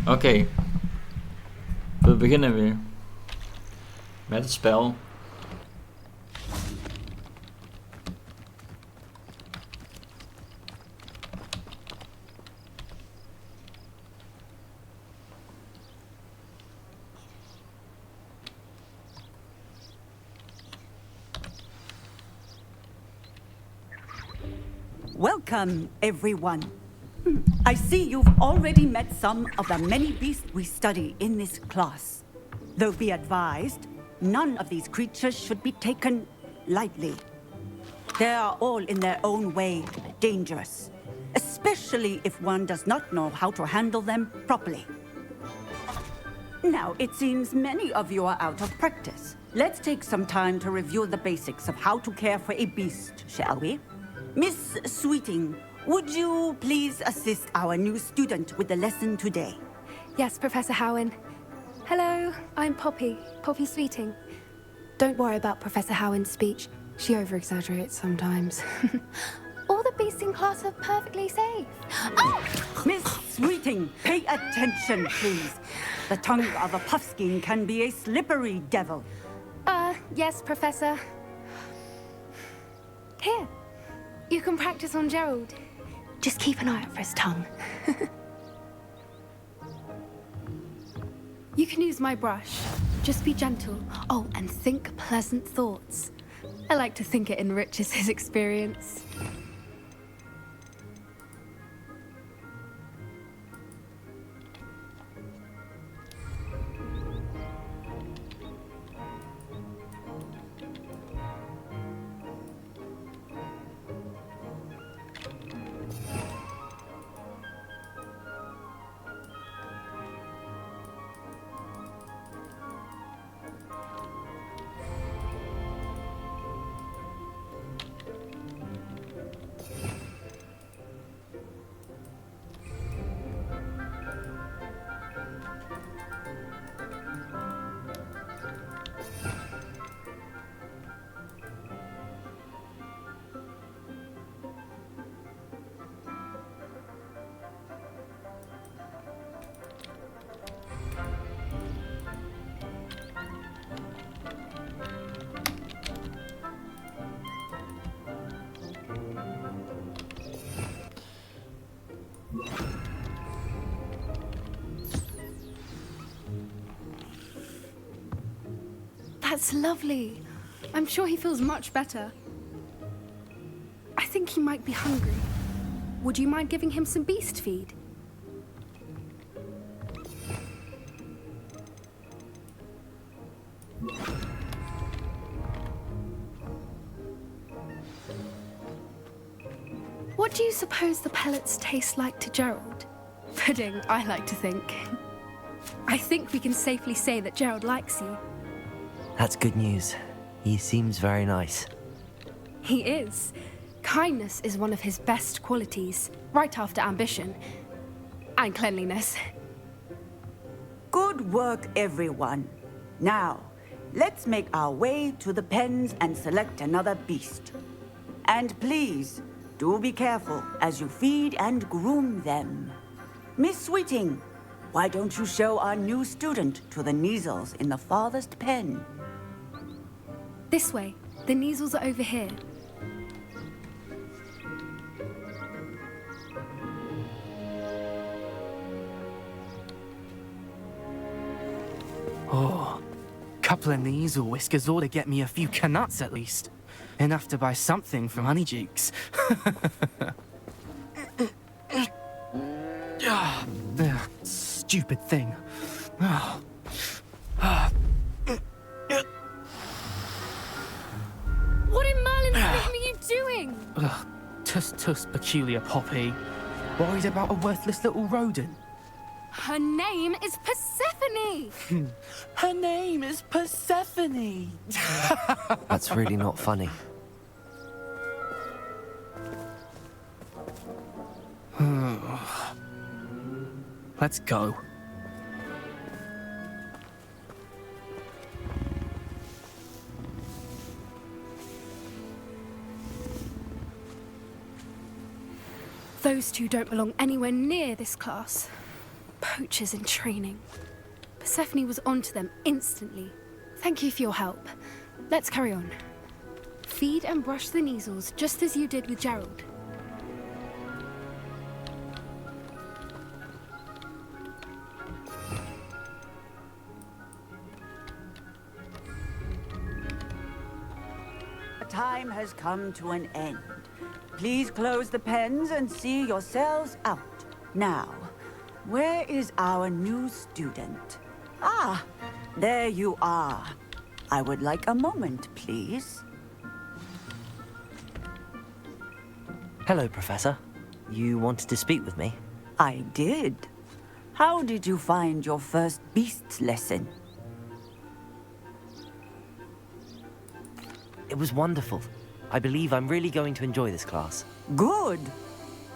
Oké, we beginnen weer met het spel. Welcome, everyone. I see you've already met some of the many beasts we study in this class. Though be advised, none of these creatures should be taken lightly. They are all in their own way dangerous, especially if one does not know how to handle them properly. Now, it seems many of you are out of practice. Let's take some time to review the basics of how to care for a beast, shall we? Miss Sweeting, would you please assist our new student with the lesson today? Yes, Professor Howen. Hello, I'm Poppy Sweeting. Don't worry about Professor Howen's speech. She over-exaggerates sometimes. All the beasts in class are perfectly safe. Oh! Miss Sweeting, pay attention, please. The tongue of a puffskein can be a slippery devil. Yes, Professor. Here, you can practice on Gerald. Just keep an eye out for his tongue. You can use my brush. Just be gentle. Oh, and think pleasant thoughts. I like to think it enriches his experience. That's lovely. I'm sure he feels much better. I think he might be hungry. Would you mind giving him some beast feed? What do you suppose the pellets taste like to Gerald? Pudding, I like to think. I think we can safely say that Gerald likes you. That's good news. He seems very nice. He is. Kindness is one of his best qualities, right after ambition. And cleanliness. Good work, everyone. Now, let's make our way to the pens and select another beast. And please, do be careful as you feed and groom them. Miss Sweeting, why don't you show our new student to the Neasels in the farthest pen? This way. The Neasels are over here. Oh, couple of Neasel whiskers ought to get me a few canuts at least. Enough to buy something from Honeydukes. Stupid thing. Oh. What in Merlin's name are you doing? Tuss, peculiar Poppy. Worried about a worthless little rodent? Her name is Persephone! Her name is Persephone! That's really not funny. Let's go. Those two don't belong anywhere near this class. Poachers in training. Persephone was onto them instantly. Thank you for your help. Let's carry on. Feed and brush the Neasels just as you did with Gerald. Time has come to an end. Please close the pens and see yourselves out. Now, where is our new student? Ah, there you are. I would like a moment, please. Hello, Professor. You wanted to speak with me? I did. How did you find your first beasts lesson? It was wonderful. I believe I'm really going to enjoy this class. Good.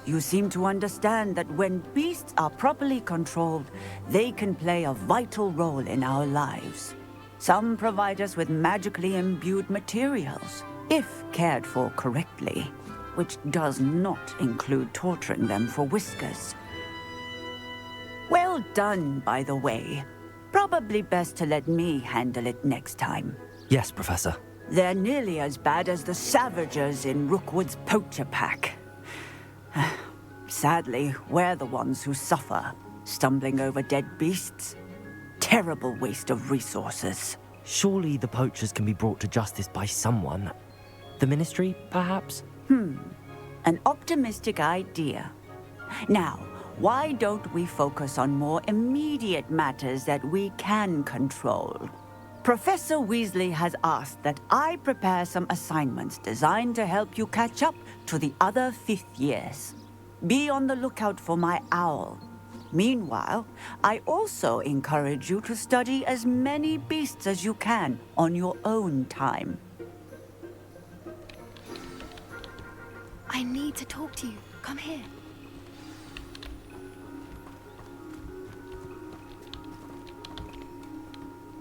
You seem to understand that when beasts are properly controlled, they can play a vital role in our lives. Some provide us with magically imbued materials, if cared for correctly, which does not include torturing them for whiskers. Well done, by the way. Probably best to let me handle it next time. Yes, Professor. They're nearly as bad as the Savagers in Rookwood's poacher pack. Sadly, we're the ones who suffer, stumbling over dead beasts. Terrible waste of resources. Surely the poachers can be brought to justice by someone. The Ministry, perhaps? An optimistic idea. Now, why don't we focus on more immediate matters that we can control? Professor Weasley has asked that I prepare some assignments designed to help you catch up to the other fifth years. Be on the lookout for my owl. Meanwhile, I also encourage you to study as many beasts as you can on your own time. I need to talk to you. Come here.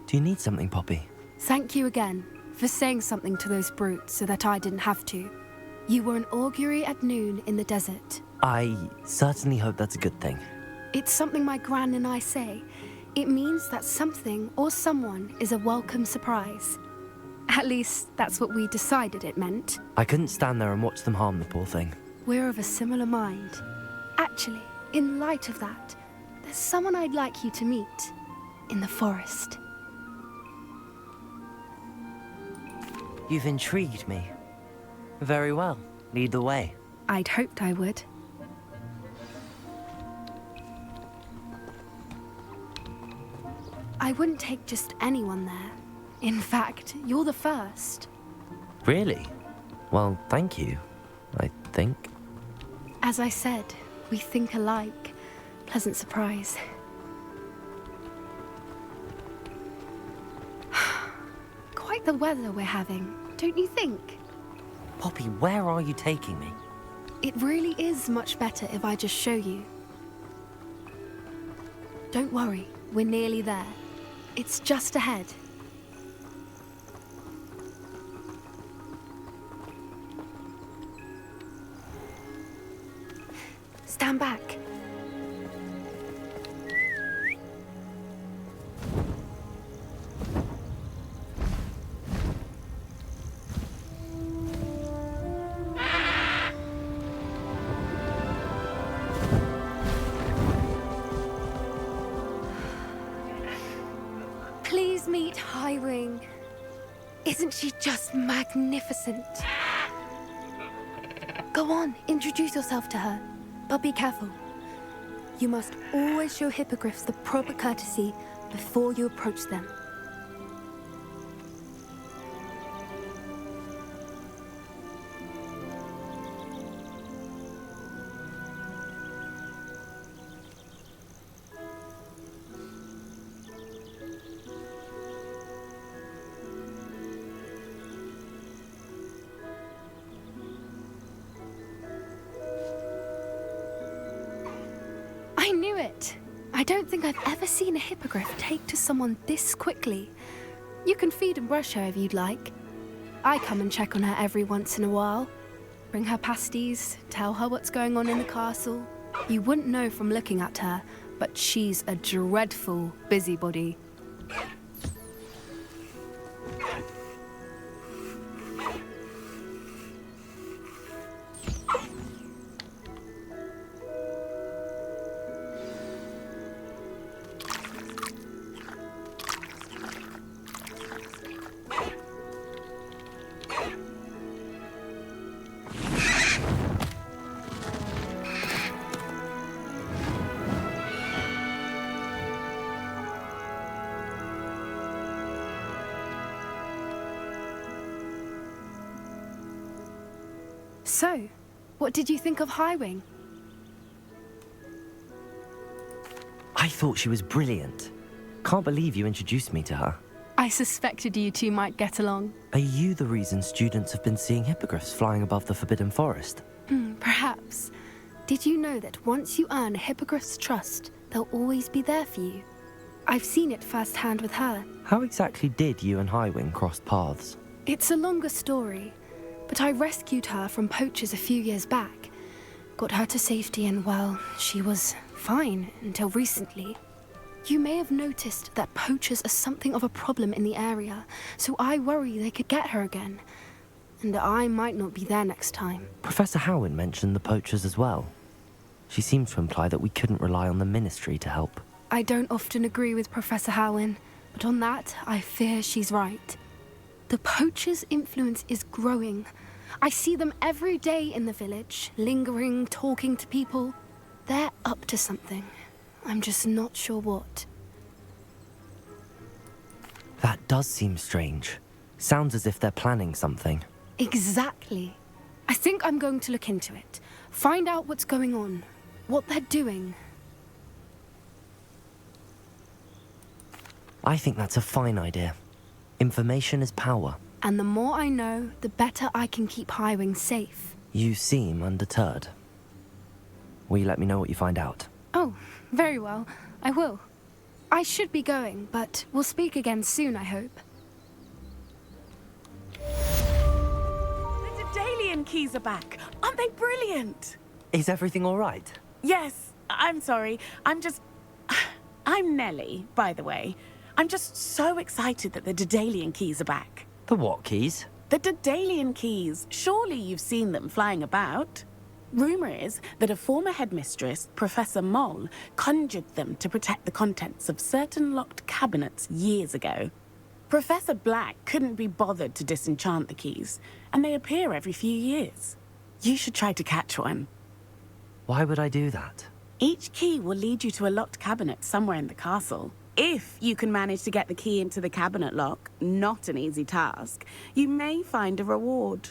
Do you need something, Poppy? Thank you again for saying something to those brutes so that I didn't have to. You were an augury at noon in the desert. I certainly hope that's a good thing. It's something my gran and I say. It means that something or someone is a welcome surprise. At least, that's what we decided it meant. I couldn't stand there and watch them harm the poor thing. We're of a similar mind. Actually, in light of that, there's someone I'd like you to meet. In the forest. You've intrigued me. Very well. Lead the way. I'd hoped I would. I wouldn't take just anyone there. In fact, you're the first. Really? Well, thank you, I think. As I said, we think alike. Pleasant surprise. Quite the weather we're having, don't you think? Poppy, where are you taking me? It really is much better if I just show you. Don't worry, we're nearly there. It's just ahead. Stand back. Please meet Highwing. Isn't she just magnificent? Go on, introduce yourself to her. But be careful. You must always show hippogriffs the proper courtesy before you approach them. I knew it! I don't think I've ever seen a hippogriff take to someone this quickly. You can feed and brush her if you'd like. I come and check on her every once in a while. Bring her pasties, tell her what's going on in the castle. You wouldn't know from looking at her, but she's a dreadful busybody. So, what did you think of Highwing? I thought she was brilliant. Can't believe you introduced me to her. I suspected you two might get along. Are you the reason students have been seeing hippogriffs flying above the Forbidden Forest? Perhaps. Did you know that once you earn a hippogriff's trust, they'll always be there for you? I've seen it firsthand with her. How exactly did you and Highwing cross paths? It's a longer story, but I rescued her from poachers a few years back. Got her to safety and, well, she was fine until recently. You may have noticed that poachers are something of a problem in the area, so I worry they could get her again. And I might not be there next time. Professor Howin mentioned the poachers as well. She seemed to imply that we couldn't rely on the Ministry to help. I don't often agree with Professor Howin, but on that, I fear she's right. The poachers' influence is growing. I see them every day in the village, lingering, talking to people. They're up to something. I'm just not sure what. That does seem strange. Sounds as if they're planning something. Exactly. I think I'm going to look into it. Find out what's going on. What they're doing. I think that's a fine idea. Information is power. And the more I know, the better I can keep Highwing safe. You seem undeterred. Will you let me know what you find out? Oh, very well. I will. I should be going, but we'll speak again soon, I hope. The Daedalian keys are back. Aren't they brilliant? Is everything all right? Yes, I'm sorry. I'm Nellie, by the way. I'm just so excited that the Daedalian keys are back. The what keys? The Daedalian keys. Surely you've seen them flying about. Rumour is that a former headmistress, Professor Moll, conjured them to protect the contents of certain locked cabinets years ago. Professor Black couldn't be bothered to disenchant the keys, and they appear every few years. You should try to catch one. Why would I do that? Each key will lead you to a locked cabinet somewhere in the castle. If you can manage to get the key into the cabinet lock, not an easy task, you may find a reward.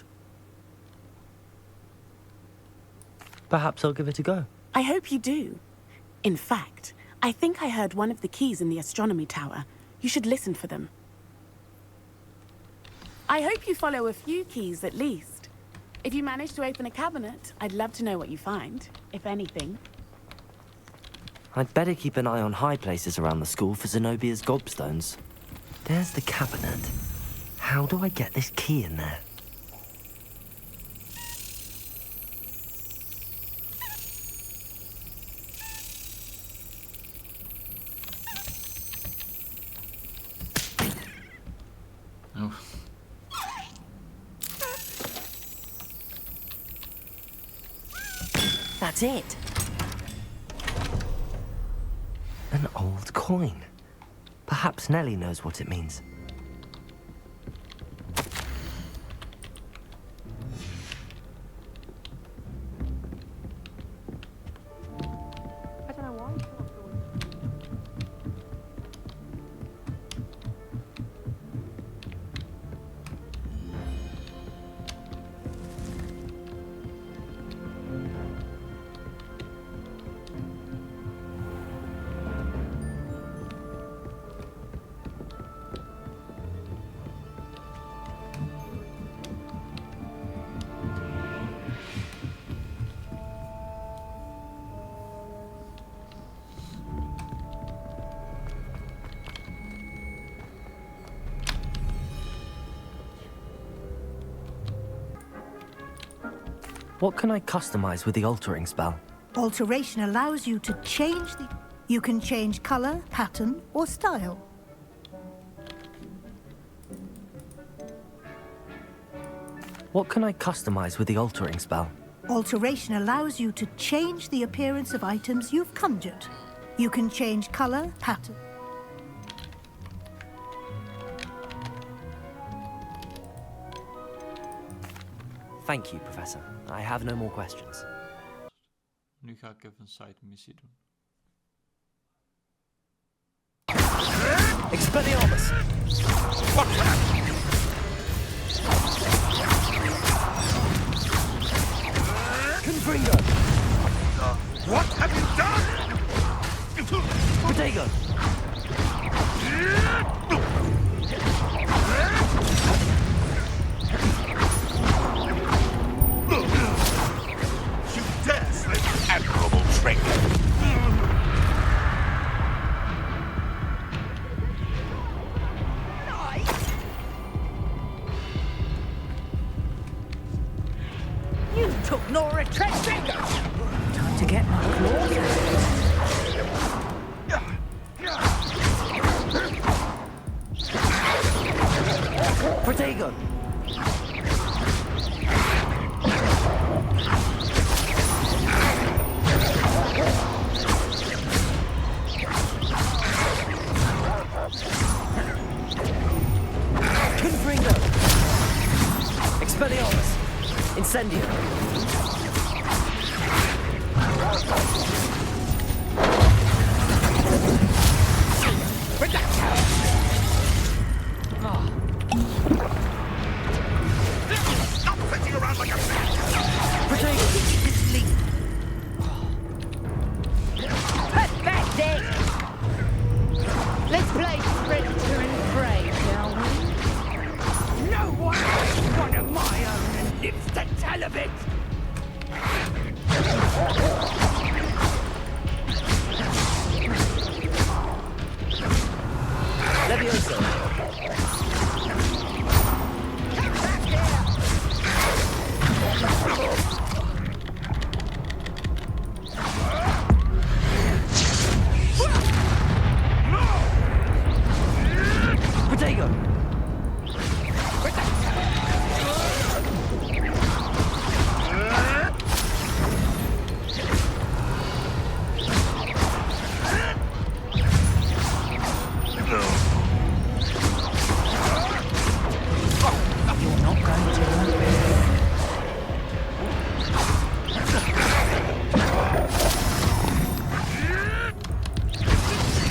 Perhaps I'll give it a go. I hope you do. In fact, I think I heard one of the keys in the astronomy tower. You should listen for them. I hope you follow a few keys at least. If you manage to open a cabinet, I'd love to know what you find, if anything. I'd better keep an eye on high places around the school for Zenobia's gobstones. There's the cabinet. How do I get this key in there? Oh. That's it. An old coin. Perhaps Nellie knows what it means. What can I customize with the altering spell? Alteration allows you to change the... You can change color, pattern, or style. What can I customize with the altering spell? Alteration allows you to change the appearance of items you've conjured. You can change color, pattern. Thank you, Professor. I have no more questions. Nu ga ik even een side missie doen. Expelliarmus! Confringo! What have you done? Protego! You dare slay the admirable traitor! You took Nora Treadfinger! Time to get my claws out. Protego! Confringo! Expelliarmus! Incendio! Stop fetching around like a man! Pathetic! Let's play Predator and Prey, shall we? No one has one of my own and lives to tell of it! Levioso! Protego!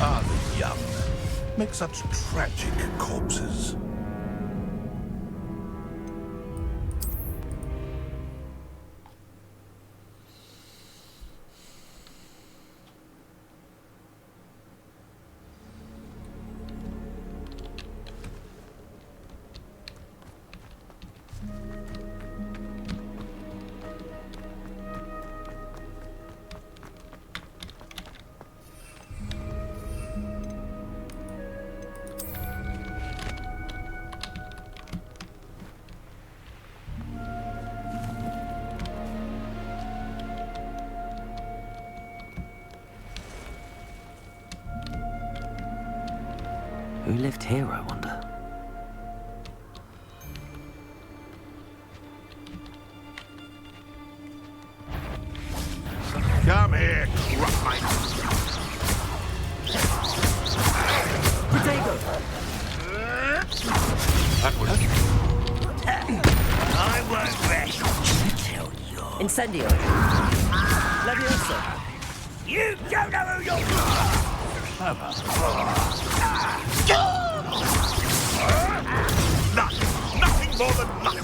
Ah, the young make such tragic corpses. Who lived here, I wonder? Come here, Crumite. Protego! That was... I won't rest until you're... Incendio! Levioso! You don't know who you're... Luck! Nothing more than luck!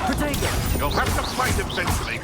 Protego! You'll have to fight eventually.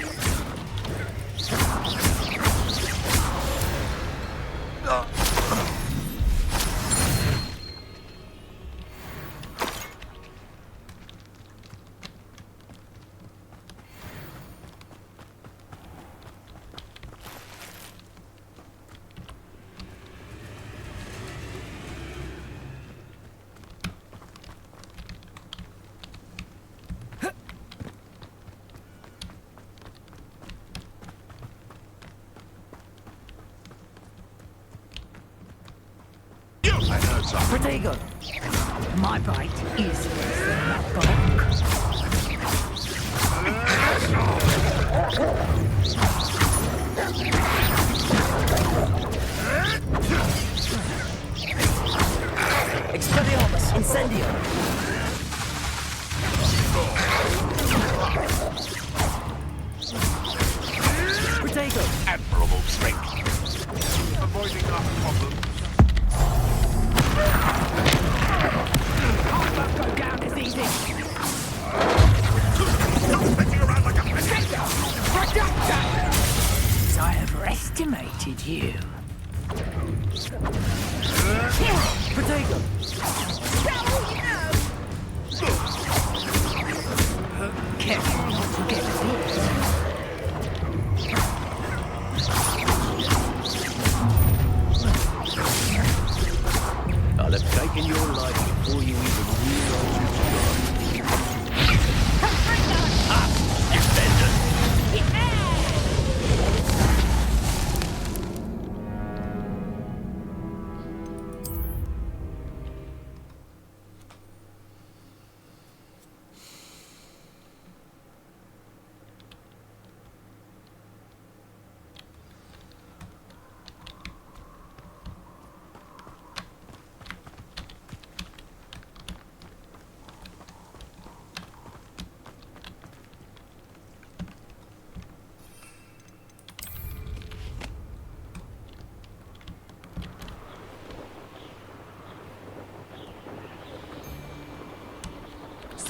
Protego! My bite is worse than that bulk. Expelliarmus! Incendio! Protego! Admirable strength. Avoiding our problems. I won't go down as easy. Stop spitting around like a mosquito! I overestimated you. Protego! Careful not to get bit. I'll have taken your life before you even realize you've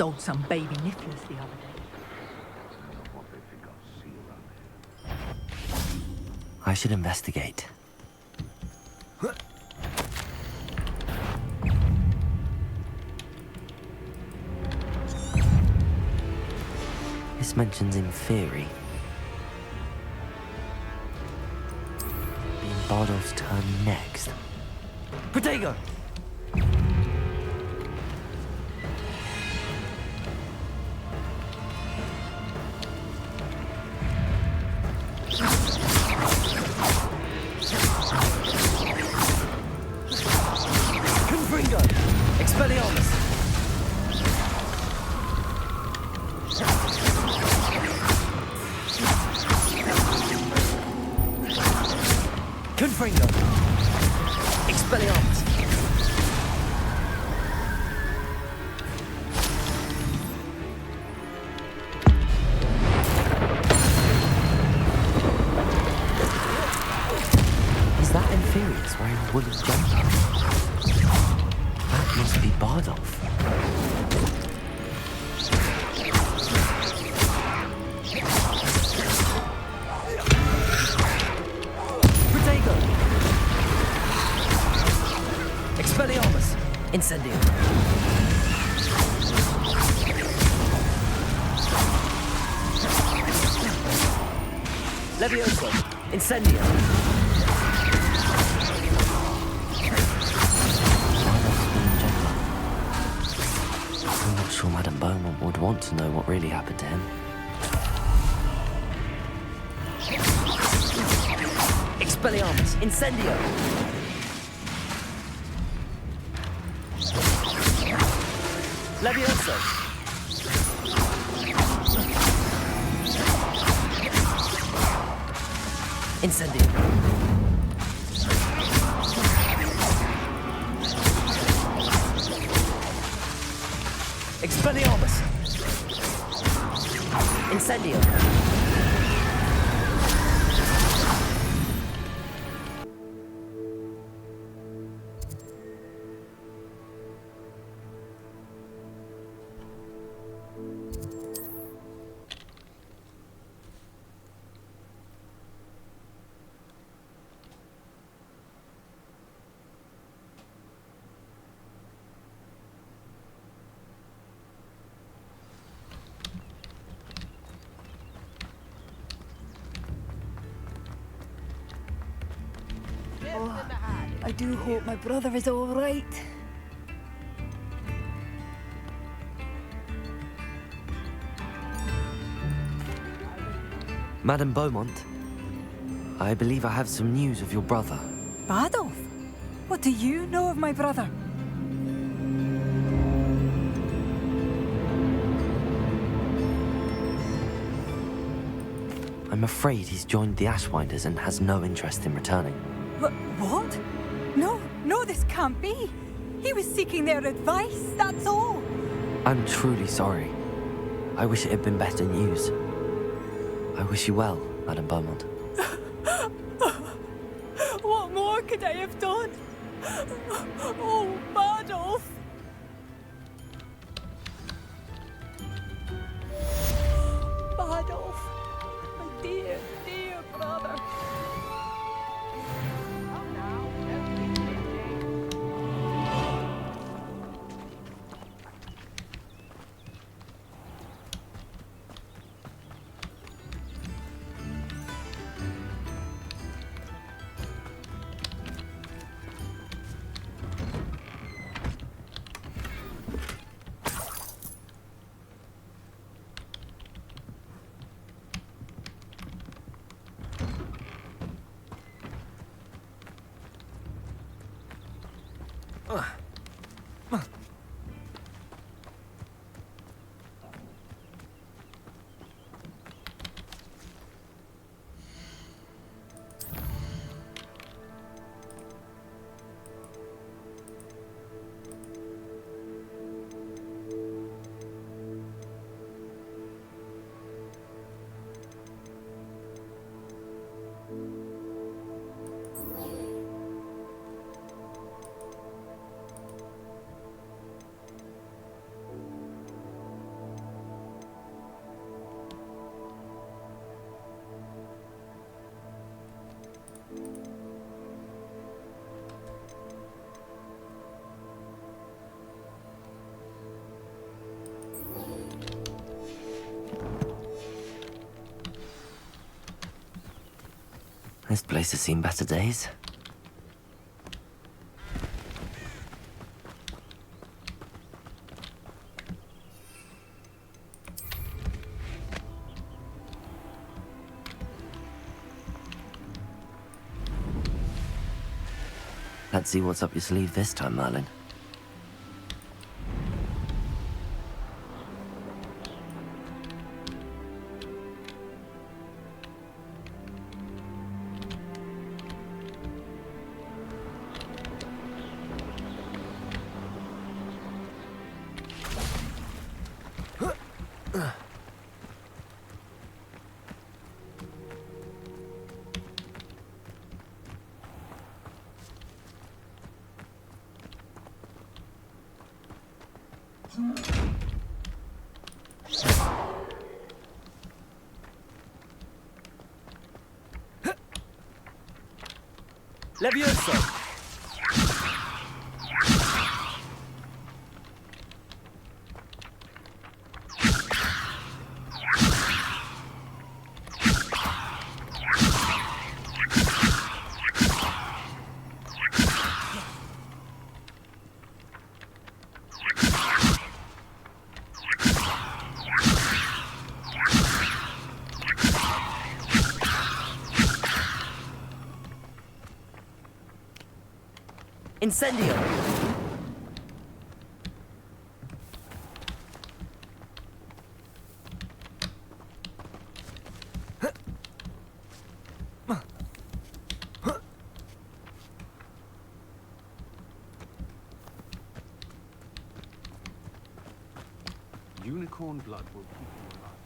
Sold some baby nifflers the other day. I should investigate. This mentions in theory being Bardolph's turn next. Protego! Confringo! Expelliarmus! Confringo! Expelliarmus! Is that Inferius wearing a woolen jumper? That must be Bardolph. Protego! Expelliarmus! Incendio! Levioso! Incendio! I'm not sure Madame Beaumont would want to know what really happened to him. Expelliarmus! Incendio! Levioso! Incendio! Expelliarmus! Incendio! I do hope my brother is all right. Madame Beaumont, I believe I have some news of your brother. Bardolph? What do you know of my brother? I'm afraid he's joined the Ashwinders and has no interest in returning. What? No, this can't be. He was seeking their advice, that's all. I'm truly sorry. I wish it had been better news. I wish you well, Madame Beaumont. What more could I have done? Oh, Bardolph! Bardolph, my dear, dear brother. This place has seen better days. Let's see what's up your sleeve this time, Merlin. Levioso! Incendio! Unicorn blood will keep you alive.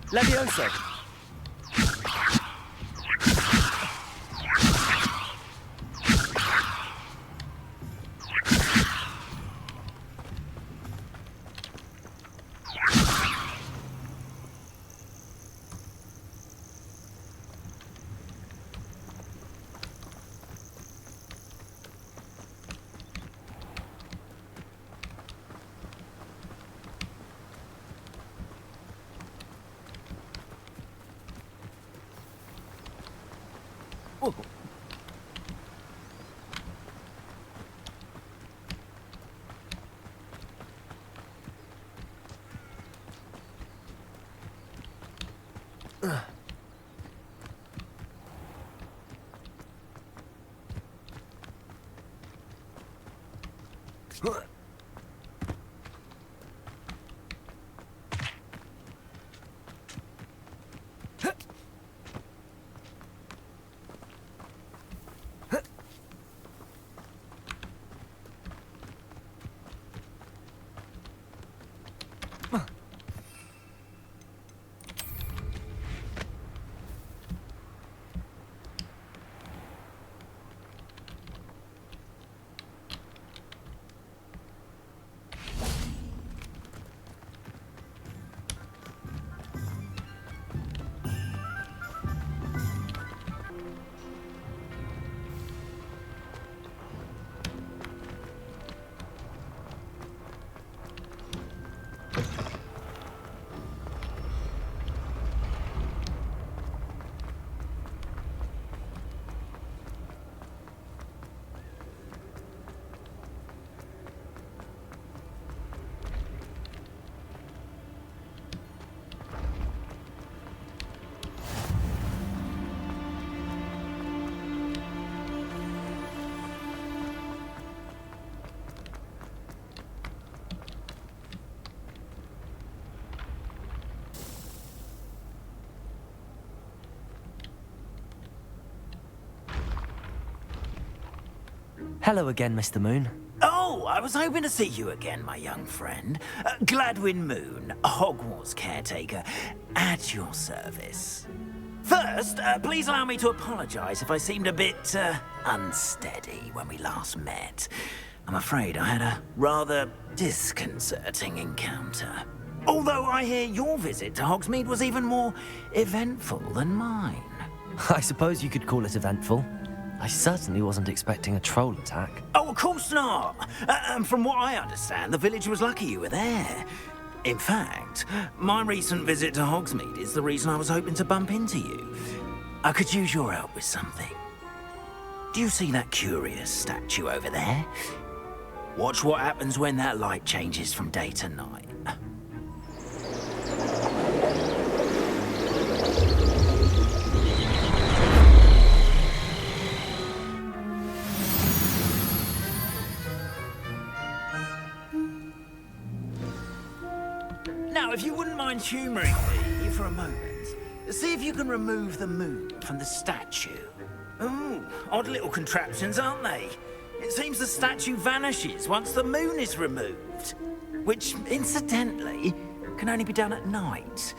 Levioso! Hello again, Mr. Moon. Oh, I was hoping to see you again, my young friend. Gladwin Moon, Hogwarts caretaker, at your service. First, please allow me to apologize if I seemed a bit unsteady when we last met. I'm afraid I had a rather disconcerting encounter. Although I hear your visit to Hogsmeade was even more eventful than mine. I suppose you could call it eventful. I certainly wasn't expecting a troll attack. Oh, of course not. And from what I understand, the village was lucky you were there. In fact, my recent visit to Hogsmeade is the reason I was hoping to bump into you. I could use your help with something. Do you see that curious statue over there? Watch what happens when that light changes from day to night. Now, if you wouldn't mind humouring me for a moment, see if you can remove the moon from the statue. Ooh, odd little contraptions, aren't they? It seems the statue vanishes once the moon is removed. Which, incidentally, can only be done at night.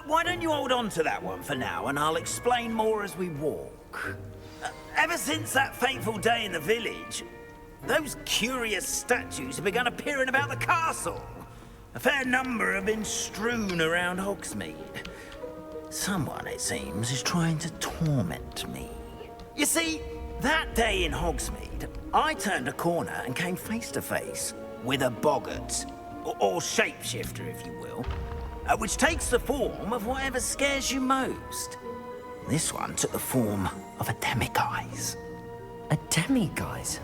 Why don't you hold on to that one for now, and I'll explain more as we walk. Ever since that fateful day in the village, those curious statues have begun appearing about the castle. A fair number have been strewn around Hogsmeade. Someone, it seems, is trying to torment me. You see, that day in Hogsmeade, I turned a corner and came face to face with a boggart, or shapeshifter, if you will, which takes the form of whatever scares you most. This one took the form of a demiguise. A demiguise?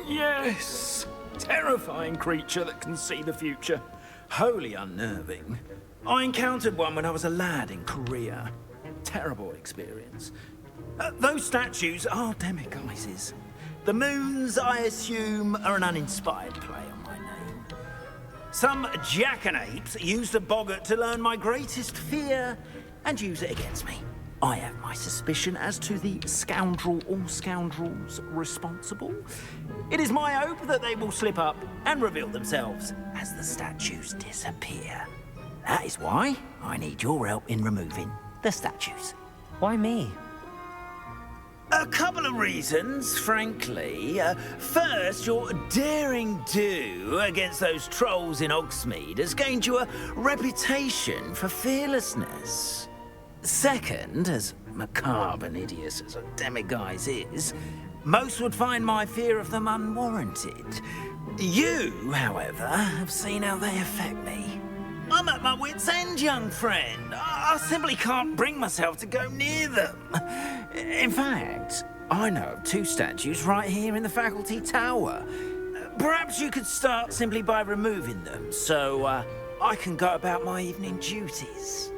Yes! Terrifying creature that can see the future. Wholly unnerving. I encountered one when I was a lad in Korea. Terrible experience. Those statues are demiguises. The moons, I assume, are an uninspired play on my name. Some jackanapes used a boggart to learn my greatest fear and use it against me. I have my suspicion as to the scoundrel or scoundrels responsible. It is my hope that they will slip up and reveal themselves as the statues disappear. That is why I need your help in removing the statues. Why me? A couple of reasons, frankly. First, your daring do against those trolls in Hogsmeade has gained you a reputation for fearlessness. Second, as macabre and hideous as a demiguise is, most would find my fear of them unwarranted. You, however, have seen how they affect me. I'm at my wit's end, young friend. I simply can't bring myself to go near them. In fact, I know of two statues right here in the faculty tower. Perhaps you could start simply by removing them, so I can go about my evening duties.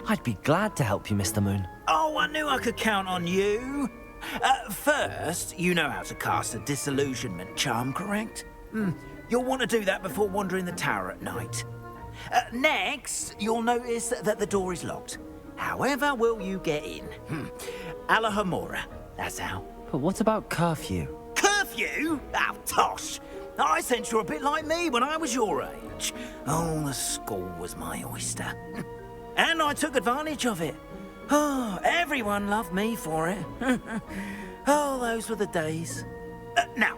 I'd be glad to help you, Mr. Moon. Oh, I knew I could count on you. First, you know how to cast a disillusionment charm, correct? You'll want to do that before wandering the tower at night. Next, you'll notice that the door is locked. However will you get in? Alahomora, that's how. But what about curfew? Curfew? Oh, tosh. I sense you're a bit like me when I was your age. Oh, the school was my oyster. And I took advantage of it. Oh, everyone loved me for it. Oh, those were the days. Now,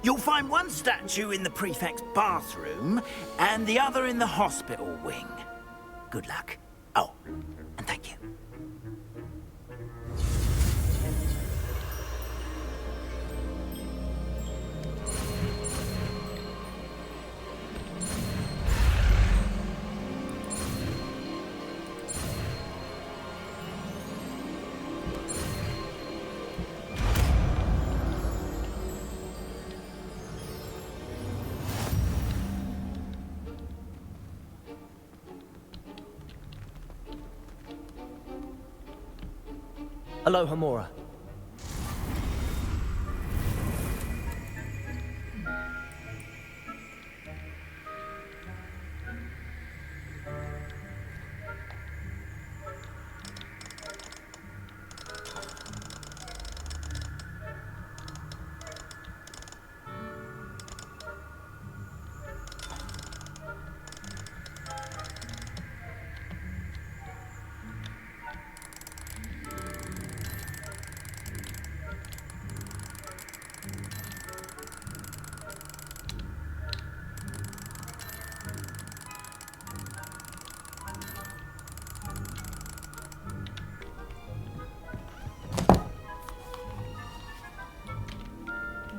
you'll find one statue in the prefect's bathroom and the other in the hospital wing. Good luck. Oh, and thank you. Alohomora.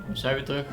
We zijn weer terug.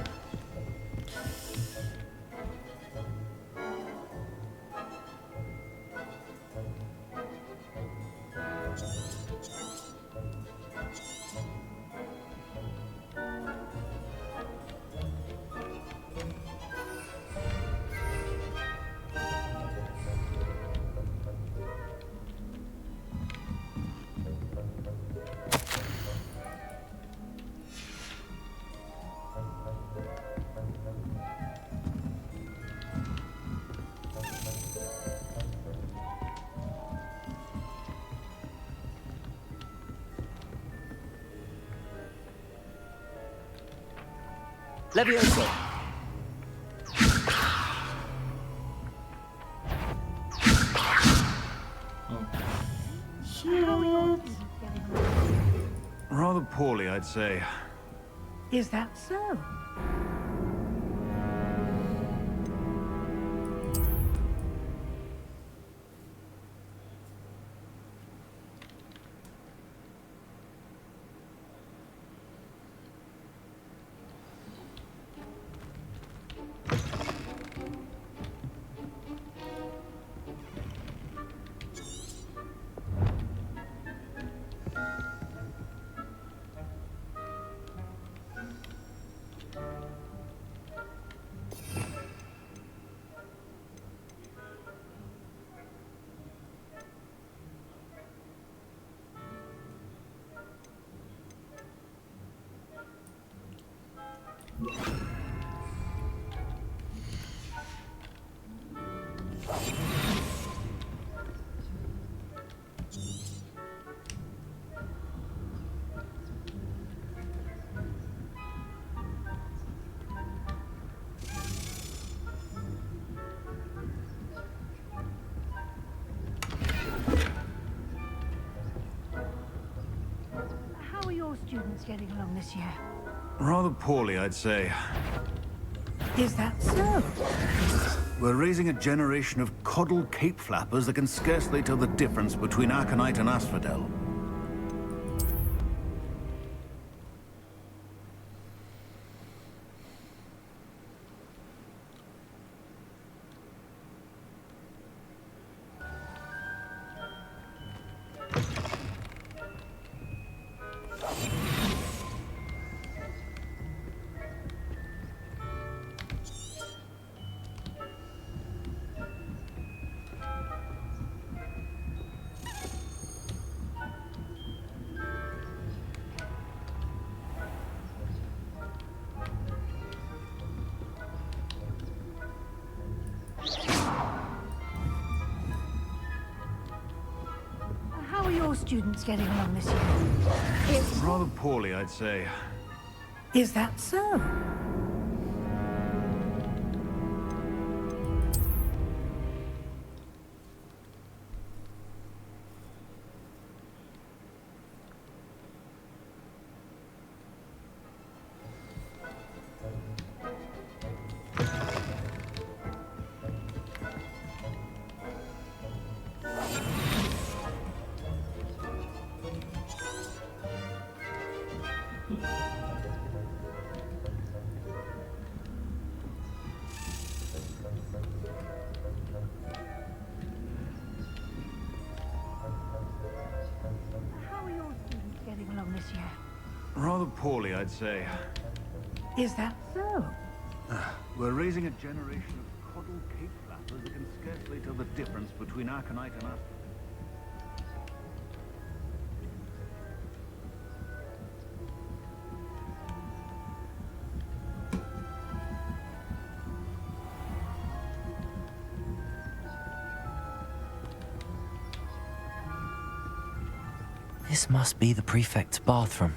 Levioso. Rather poorly, I'd say. Is that so? How are your students getting along this year? Rather poorly, I'd say. Is that so? We're raising a generation of coddled cape flappers that can scarcely tell the difference between Aconite and Asphodel. your students getting along this year? Rather poorly, I'd say. Is that so? How are your students getting along this year? Rather poorly, I'd say. Is that so? We're raising a generation of coddled cape flappers that can scarcely tell the difference between Aconite and us. This must be the prefect's bathroom.